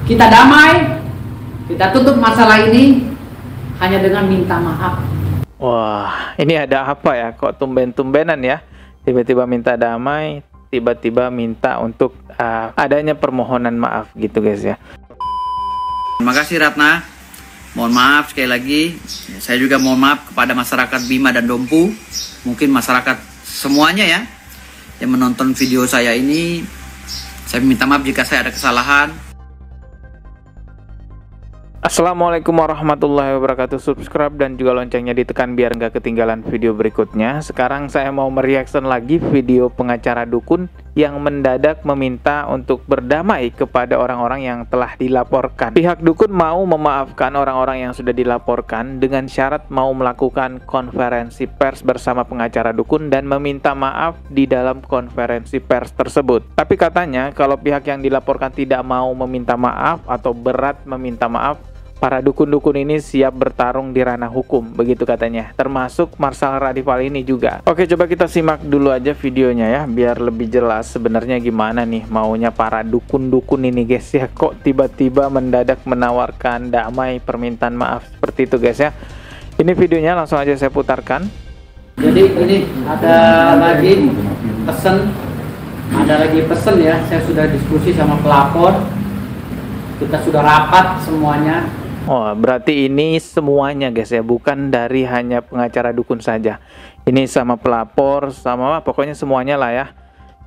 Kita damai, kita tutup masalah ini hanya dengan minta maaf. Wah, ini ada apa ya? Kok tumben-tumbenan ya? Tiba-tiba minta damai, tiba-tiba minta untuk adanya permohonan maaf gitu guys ya. Terima kasih Ratna. Mohon maaf sekali lagi. Saya juga mohon maaf kepada masyarakat Bima dan Dompu. Mungkin masyarakat semuanya ya yang menonton video saya ini. Saya minta maaf jika saya ada kesalahan. Assalamualaikum warahmatullahi wabarakatuh. Subscribe dan juga loncengnya ditekan biar nggak ketinggalan video berikutnya. Sekarang saya mau mereaction lagi video pengacara dukun yang mendadak meminta untuk berdamai kepada orang-orang yang telah dilaporkan. Pihak dukun mau memaafkan orang-orang yang sudah dilaporkan dengan syarat mau melakukan konferensi pers bersama pengacara dukun dan meminta maaf di dalam konferensi pers tersebut. Tapi katanya kalau pihak yang dilaporkan tidak mau meminta maaf atau berat meminta maaf, para dukun-dukun ini siap bertarung di ranah hukum, begitu katanya. Termasuk Marshal Radival ini juga. Oke, coba kita simak dulu aja videonya ya, biar lebih jelas sebenarnya gimana nih maunya para dukun-dukun ini guys ya. Kok tiba-tiba mendadak menawarkan damai, permintaan maaf seperti itu guys ya. Ini videonya langsung aja saya putarkan. Jadi ini ada lagi pesan ya. Saya sudah diskusi sama pelapor. Kita sudah rapat semuanya. Oh, berarti ini semuanya guys ya, bukan dari hanya pengacara dukun saja. Ini sama pelapor, sama pokoknya semuanya lah ya.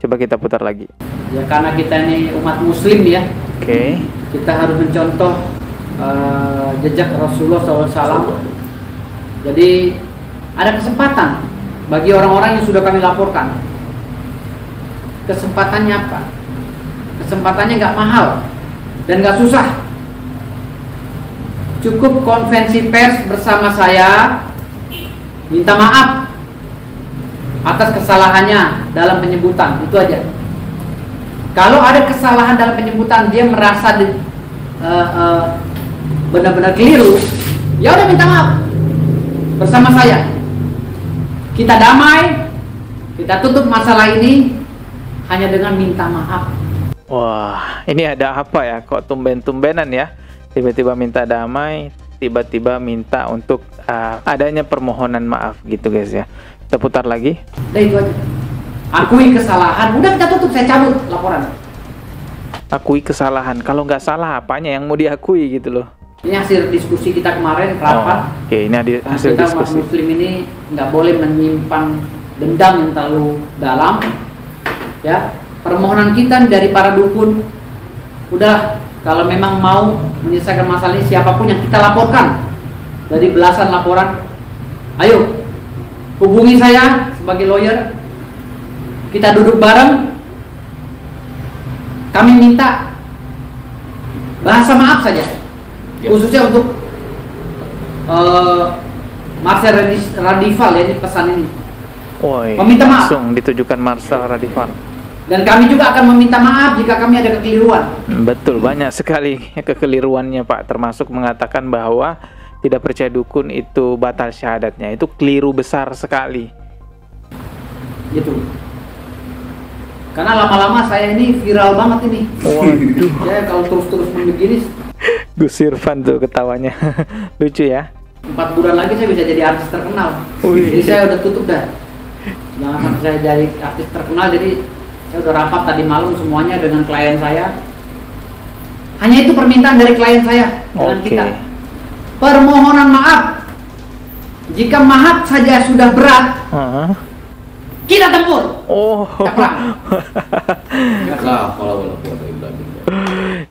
Coba kita putar lagi. Ya karena kita ini umat muslim ya. Oke. Kita harus mencontoh jejak Rasulullah SAW. Jadi ada kesempatan bagi orang-orang yang sudah kami laporkan. Kesempatannya apa? Kesempatannya nggak mahal dan nggak susah. Cukup konferensi pers bersama saya, minta maaf atas kesalahannya dalam penyebutan, itu aja. Kalau ada kesalahan dalam penyebutan, dia merasa benar-benar keliru, ya udah minta maaf bersama saya. Kita damai, kita tutup masalah ini hanya dengan minta maaf. Wah, ini ada apa ya? Kok tumben-tumbenan ya? Tiba-tiba minta damai, tiba-tiba minta untuk adanya permohonan maaf gitu guys ya. Kita putar lagi. Udah itu aja. Akui kesalahan, udah kita tutup, saya cabut laporan. Akui kesalahan, kalau nggak salah apanya yang mau diakui gitu loh. Ini hasil diskusi kita kemarin rapat. Oke, ini hasil kita diskusi. Umat muslim ini nggak boleh menyimpan dendam yang terlalu dalam. Ya, permohonan kita dari para dukun, udah kalau memang mau menyelesaikan masalah ini, siapapun yang kita laporkan dari belasan laporan, ayo hubungi saya sebagai lawyer, kita duduk bareng, kami minta bahasa maaf saja, khususnya untuk Marshal Radival ya, ini pesan ini. Meminta maaf. Langsung ditujukan Marshal Radival. Dan kami juga akan meminta maaf jika kami ada kekeliruan. Betul, banyak sekali kekeliruannya Pak, termasuk mengatakan bahwa tidak percaya dukun itu batal syahadatnya. Itu keliru besar sekali. Gitu. Karena lama-lama saya ini viral banget ini. Waduh. Ya kalau terus-terus begini, Gus Irfan tuh ketawanya. Lucu ya. 4 bulan lagi saya bisa jadi artis terkenal. Wih. Jadi saya udah tutup dah. Jangan sampai saya jadi artis terkenal, jadi saya udah rapat tadi malam semuanya dengan klien saya. Hanya itu permintaan dari klien saya dengan kita. Permohonan maaf. Jika maaf saja sudah berat, kita tempur. Kita perang.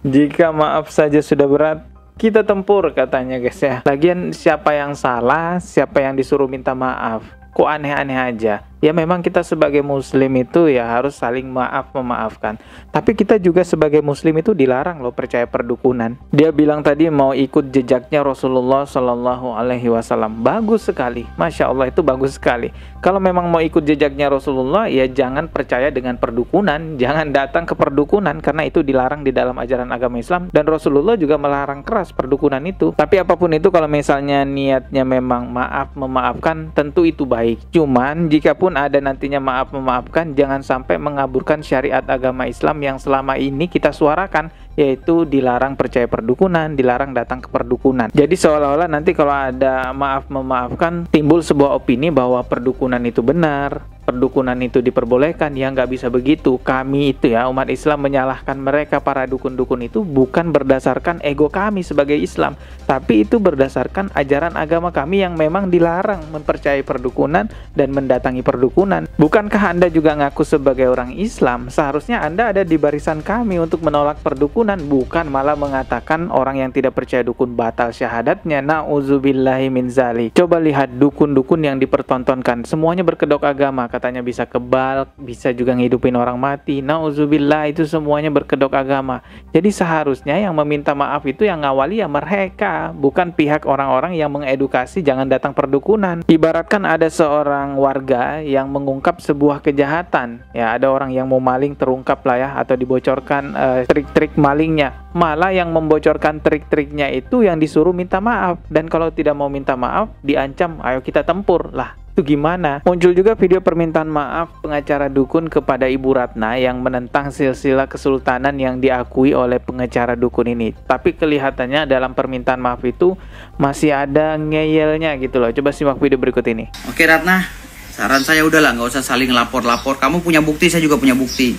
Jika maaf saja sudah berat, kita tempur katanya guys ya. Lagian siapa yang salah, siapa yang disuruh minta maaf? Kok aneh-aneh aja? Ya memang kita sebagai muslim itu ya harus saling memaafkan. Tapi kita juga sebagai muslim itu dilarang loh percaya perdukunan. Dia bilang tadi mau ikut jejaknya Rasulullah Shallallahu Alaihi Wasallam. Bagus sekali, masya Allah, itu bagus sekali. Kalau memang mau ikut jejaknya Rasulullah, ya jangan percaya dengan perdukunan, jangan datang ke perdukunan karena itu dilarang di dalam ajaran agama Islam. Dan Rasulullah juga melarang keras perdukunan itu. Tapi apapun itu, kalau misalnya niatnya memang memaafkan, tentu itu baik. baik. Cuman jika pun ada nantinya maaf memaafkan, jangan sampai mengaburkan syariat agama Islam yang selama ini kita suarakan, yaitu dilarang percaya perdukunan, dilarang datang ke perdukunan. Jadi seolah-olah nanti kalau ada maaf memaafkan, timbul sebuah opini bahwa perdukunan itu benar, perdukunan itu diperbolehkan. Ya nggak bisa begitu. Kami itu ya, umat Islam, menyalahkan mereka para dukun-dukun itu bukan berdasarkan ego kami sebagai Islam, tapi itu berdasarkan ajaran agama kami yang memang dilarang mempercayai perdukunan dan mendatangi perdukunan. Bukankah Anda juga ngaku sebagai orang Islam? Seharusnya Anda ada di barisan kami untuk menolak perdukunan, bukan malah mengatakan orang yang tidak percaya dukun batal syahadatnya. Nauzubillahi min zalik. Coba lihat dukun-dukun yang dipertontonkan, semuanya berkedok agama, katanya bisa kebal, bisa juga ngidupin orang mati. Nauzubillah, itu semuanya berkedok agama. Jadi seharusnya yang meminta maaf itu yang ngawali ya mereka, bukan pihak orang-orang yang mengedukasi jangan datang perdukunan. Ibaratkan ada seorang warga yang mengungkap sebuah kejahatan, ya ada orang yang mau maling terungkap lah ya, atau dibocorkan trik-trik malingnya, malah yang membocorkan trik-triknya itu yang disuruh minta maaf, dan kalau tidak mau minta maaf diancam, ayo kita tempur lah. Itu gimana? Muncul juga video permintaan maaf pengacara dukun kepada Ibu Ratna yang menentang silsilah kesultanan yang diakui oleh pengacara dukun ini. Tapi kelihatannya dalam permintaan maaf itu masih ada ngeyelnya gitu loh. Coba simak video berikut ini. Oke Ratna, saran saya udahlah, nggak usah saling lapor-lapor. Kamu punya bukti, saya juga punya bukti.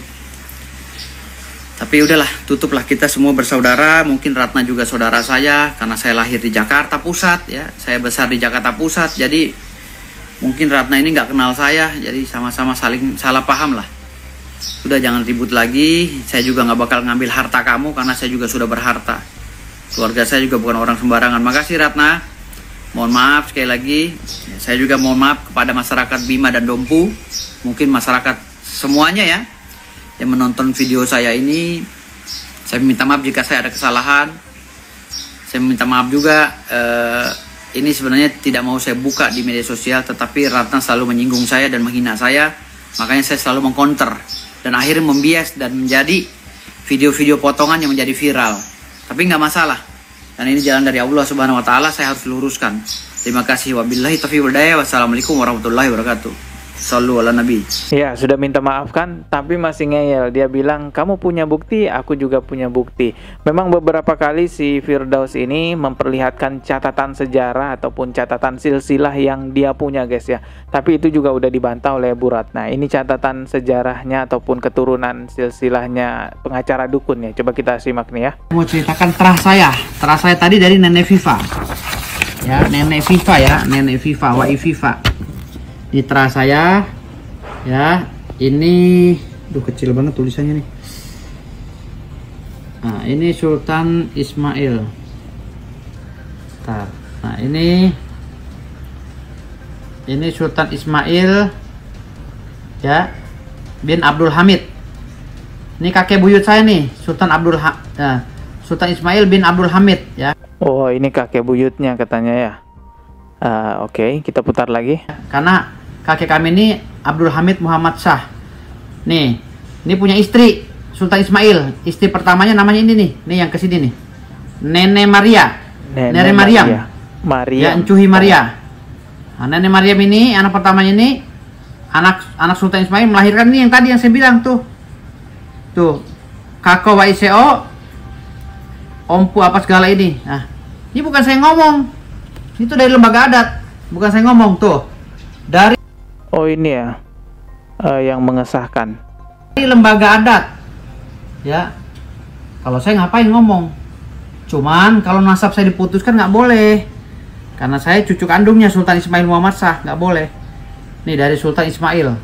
Tapi udahlah, tutuplah, kita semua bersaudara. Mungkin Ratna juga saudara saya karena saya lahir di Jakarta Pusat ya. Saya besar di Jakarta Pusat, jadi mungkin Ratna ini nggak kenal saya, jadi sama-sama saling salah paham lah. Udah jangan ribut lagi. Saya juga nggak bakal ngambil harta kamu karena saya juga sudah berharta. Keluarga saya juga bukan orang sembarangan. Makasih Ratna. Mohon maaf sekali lagi. Saya juga mohon maaf kepada masyarakat Bima dan Dompu. Mungkin masyarakat semuanya ya yang menonton video saya ini. Saya minta maaf jika saya ada kesalahan. Saya minta maaf juga. Ini sebenarnya tidak mau saya buka di media sosial, tetapi Ratna selalu menyinggung saya dan menghina saya. Makanya saya selalu mengcounter. Dan akhirnya membias dan menjadi video-video potongan yang menjadi viral. Tapi nggak masalah. Dan ini jalan dari Allah Subhanahu wa Ta'ala, saya harus luruskan. Terima kasih. Wabillahi taufiq wal hidayah. Wassalamualaikum warahmatullahi wabarakatuh. Sallu ala Nabi. Ya, sudah minta maaf kan, tapi masih ngeyel. Dia bilang, kamu punya bukti, aku juga punya bukti. Memang beberapa kali si Firdaus ini memperlihatkan catatan sejarah ataupun catatan silsilah yang dia punya guys ya. Tapi itu juga udah dibantah oleh Bu Ratna. Ini catatan sejarahnya ataupun keturunan silsilahnya pengacara dukun ya. Coba kita simak nih ya. Mau ceritakan terah saya tadi dari Nenek Viva. Ya, Nenek Viva ya, Nenek Viva, Wai Viva. Ini terah saya ya, ini kecil banget tulisannya nih. Nah, ini Sultan Ismail. Nah, ini Sultan Ismail ya bin Abdul Hamid. Ini kakek buyut saya nih, Sultan Ismail bin Abdul Hamid ya. Oh, ini kakek buyutnya katanya ya. Oke, kita putar lagi. Karena kakek kami ini Abdul Hamid Muhammad Shah. Nih, ini punya istri Sultan Ismail. Istri pertamanya namanya ini nih. Nih yang kesini nih, Nenek Maria. Nenek Mariam. Ya, Encuhi Maria. Nah, Nenek Mariam ini anak pertamanya ini, anak Sultan Ismail melahirkan ini yang tadi yang saya bilang tuh. Tuh, Kako Waiseo Ompu apa segala ini. Nah, ini bukan saya ngomong. Itu dari lembaga adat. Bukan saya ngomong tuh. Dari Oh ini ya, yang mengesahkan. Ini lembaga adat, ya. Kalau saya ngapain ngomong? Cuman kalau nasab saya diputuskan nggak boleh, karena saya cucu kandungnya Sultan Ismail Muhammad Shah, nggak boleh. Nih dari Sultan Ismail,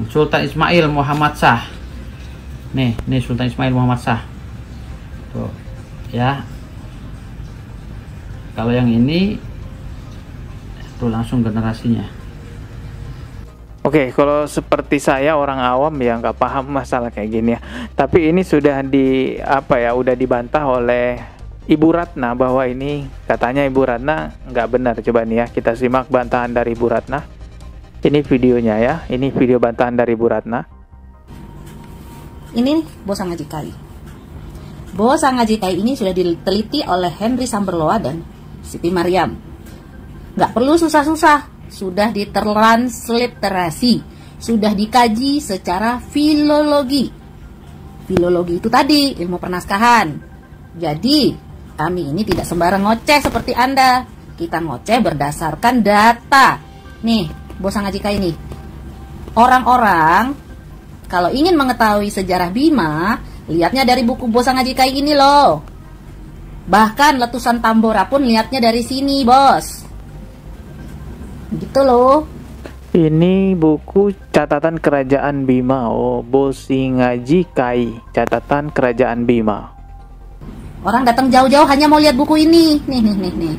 Sultan Ismail Muhammad Shah. Nih Sultan Ismail Muhammad Shah. Tuh, ya. Kalau yang ini, tuh langsung generasinya. Oke, kalau seperti saya orang awam ya nggak paham masalah kayak gini ya. Tapi ini sudah udah dibantah oleh Ibu Ratna bahwa ini katanya Ibu Ratna nggak benar. Coba nih ya, kita simak bantahan dari Ibu Ratna. Ini videonya ya, ini video bantahan dari Ibu Ratna. Ini Bosa Ngaji Kai. Bosa Ngaji Kai ini sudah diteliti oleh Henry Samberloa dan Siti Mariam. Nggak perlu susah-susah. sudah diterliterasi, sudah dikaji secara filologi. Filologi itu tadi ilmu pernaskahan. Jadi kami ini tidak sembarang ngoceh seperti Anda. Kita ngoceh berdasarkan data. Nih, Bos Sangajika ini. Orang-orang kalau ingin mengetahui sejarah Bima, lihatnya dari buku Bos Sangajika ini loh. Bahkan letusan Tambora pun lihatnya dari sini, Bos. Gitu loh. Ini buku catatan kerajaan Bima. Oh, Bosingajikai, catatan kerajaan Bima. Orang datang jauh-jauh hanya mau lihat buku ini. Nih.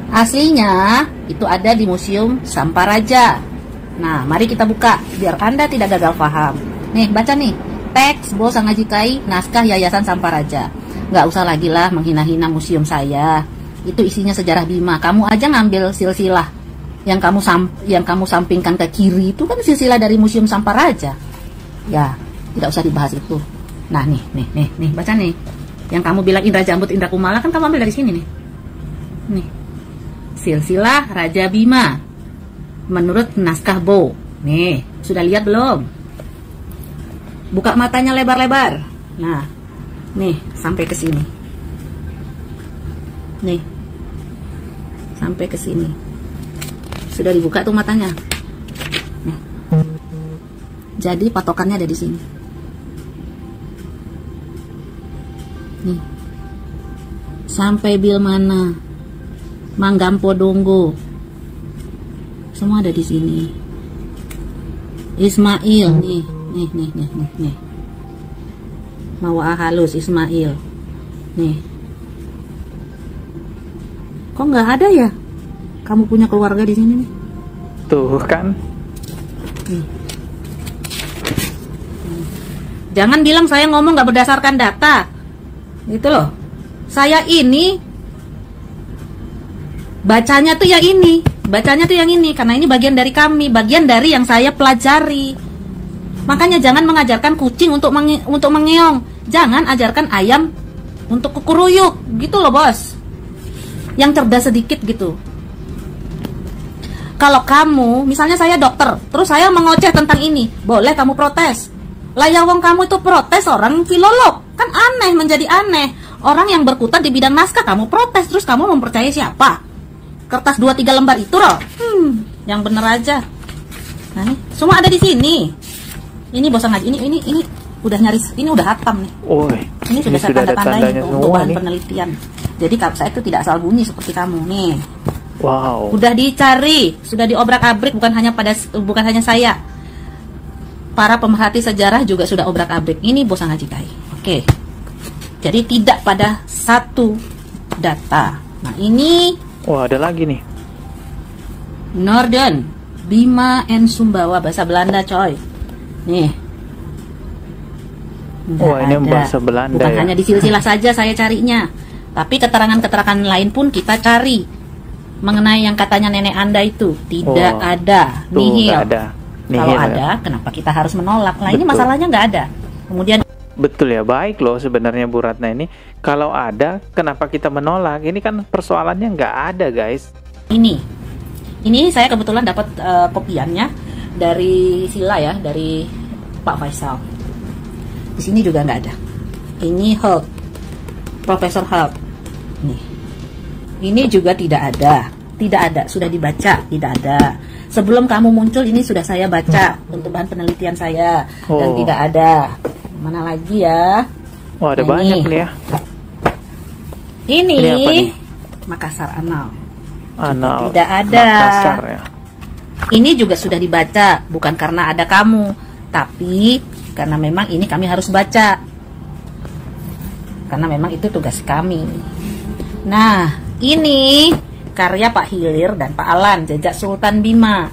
Aslinya itu ada di Museum Samparaja. Nah, mari kita buka biar Anda tidak gagal paham. Nih, baca nih. Teks Bos Sangajikai, naskah Yayasan Samparaja. Nggak usah lagi lah menghina-hina museum saya. Itu isinya sejarah Bima. Kamu aja ngambil silsilah yang kamu sampingkan ke kiri itu kan silsilah dari Museum Samparaja. Ya, tidak usah dibahas itu. Nah, nih, baca nih. Yang kamu bilang Indra Jambut, Indra Kumala kan kamu ambil dari sini nih. Nih. Silsilah Raja Bima menurut naskah Bo. Nih, sudah lihat belum? Buka matanya lebar-lebar. Nah, nih sampai ke sini. Nih. Sampai ke sini. Sudah dibuka tuh matanya. Nih. Jadi patokannya ada di sini. Nih. Sampai bil mana? Manggampo Donggo. Semua ada di sini. Ismail nih. Mawa halus Ismail. Nih. Kok nggak ada ya? Kamu punya keluarga di sini nih. Tuh kan. Nih. Jangan bilang saya ngomong nggak berdasarkan data. Gitu loh. Saya ini bacanya tuh yang ini. Bacanya tuh yang ini. Karena ini bagian dari kami. Bagian dari yang saya pelajari. Makanya jangan mengajarkan kucing untuk mengeong. Jangan ajarkan ayam untuk kukuruyuk. Gitu loh, Bos. Yang cerdas sedikit gitu. Kalau kamu, misalnya saya dokter, terus saya mengoceh tentang ini, boleh kamu protes. Lah ya wong kamu itu protes orang filolog. Kan aneh, menjadi aneh. Orang yang berkutat di bidang naskah kamu protes, terus kamu mempercayai siapa? Kertas 2-3 lembar itu loh. Yang bener aja. Nah, nih, semua ada di sini. Ini bosan aja. Ini udah nyaris, ini udah hatam nih. Oh, ini sudah saya tanda-tandain untuk bahan nih. penelitian. Jadi saya itu tidak asal bunyi seperti kamu nih. Wow. Udah dicari, sudah diobrak-abrik, bukan hanya saya. Para pemerhati sejarah juga sudah obrak-abrik. Ini Bos Sangajikai. Oke. Jadi tidak pada satu data. Nah, ini Wah, ada lagi nih. Norden, Bima and Sumbawa, bahasa Belanda, coy. Nih. Wah, ini bahasa Belanda. Bukan ya? hanya di silsilah saja saya carinya. Tapi keterangan-keterangan lain pun kita cari. Mengenai yang katanya nenek Anda itu tidak ada, nihil. Ada. Nihil, kalau ada, kenapa kita harus menolak? Nah, ini masalahnya nggak ada. Kemudian betul ya, baik loh sebenarnya Bu Ratna ini. Kalau ada, kenapa kita menolak? Ini kan persoalannya nggak ada, guys. Ini saya kebetulan dapat kopiannya dari Sila ya, dari Pak Faisal. Di sini juga nggak ada. Ini Hulk, Profesor Hulk. Nih. Ini juga tidak ada, sudah dibaca, tidak ada. Sebelum kamu muncul ini sudah saya baca untuk bahan penelitian saya dan tidak ada. Mana lagi ya? Wah, ada banyak nih ya. Ini apa nih? Makassar Anal. Anal. Tidak ada. Makassar ya. Ini juga sudah dibaca, bukan karena ada kamu, tapi karena memang ini kami harus baca. Karena memang itu tugas kami. Nah, ini karya Pak Hilir dan Pak Alan, Jejak Sultan Bima.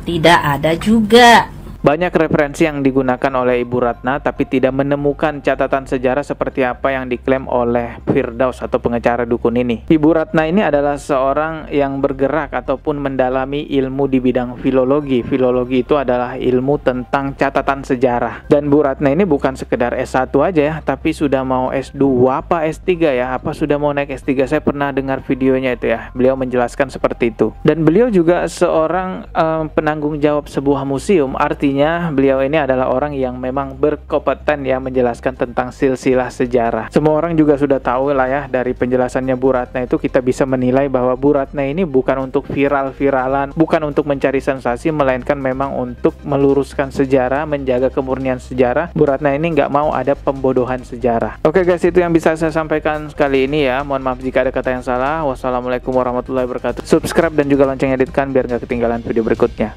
Tidak ada juga. Banyak referensi yang digunakan oleh Ibu Ratna, tapi tidak menemukan catatan sejarah seperti apa yang diklaim oleh Firdaus atau pengacara dukun ini. Ibu Ratna ini adalah seorang yang bergerak ataupun mendalami ilmu di bidang filologi. Filologi itu adalah ilmu tentang catatan sejarah. Dan Bu Ratna ini bukan sekedar S1 aja ya, tapi sudah mau S2 apa S3 ya, apa sudah mau naik S3. Saya pernah dengar videonya itu ya, beliau menjelaskan seperti itu. Dan beliau juga seorang penanggung jawab sebuah museum, artinya beliau ini adalah orang yang memang berkompeten ya menjelaskan tentang silsilah sejarah. Semua orang juga sudah tahu lah ya, dari penjelasannya Bu Ratna itu kita bisa menilai bahwa Bu Ratna ini bukan untuk viral-viralan, bukan untuk mencari sensasi, melainkan memang untuk meluruskan sejarah, menjaga kemurnian sejarah. Bu Ratna ini nggak mau ada pembodohan sejarah. Oke guys, itu yang bisa saya sampaikan kali ini ya. Mohon maaf jika ada kata yang salah. Wassalamualaikum warahmatullahi wabarakatuh. Subscribe dan juga loncengnya ditekan biar nggak ketinggalan video berikutnya.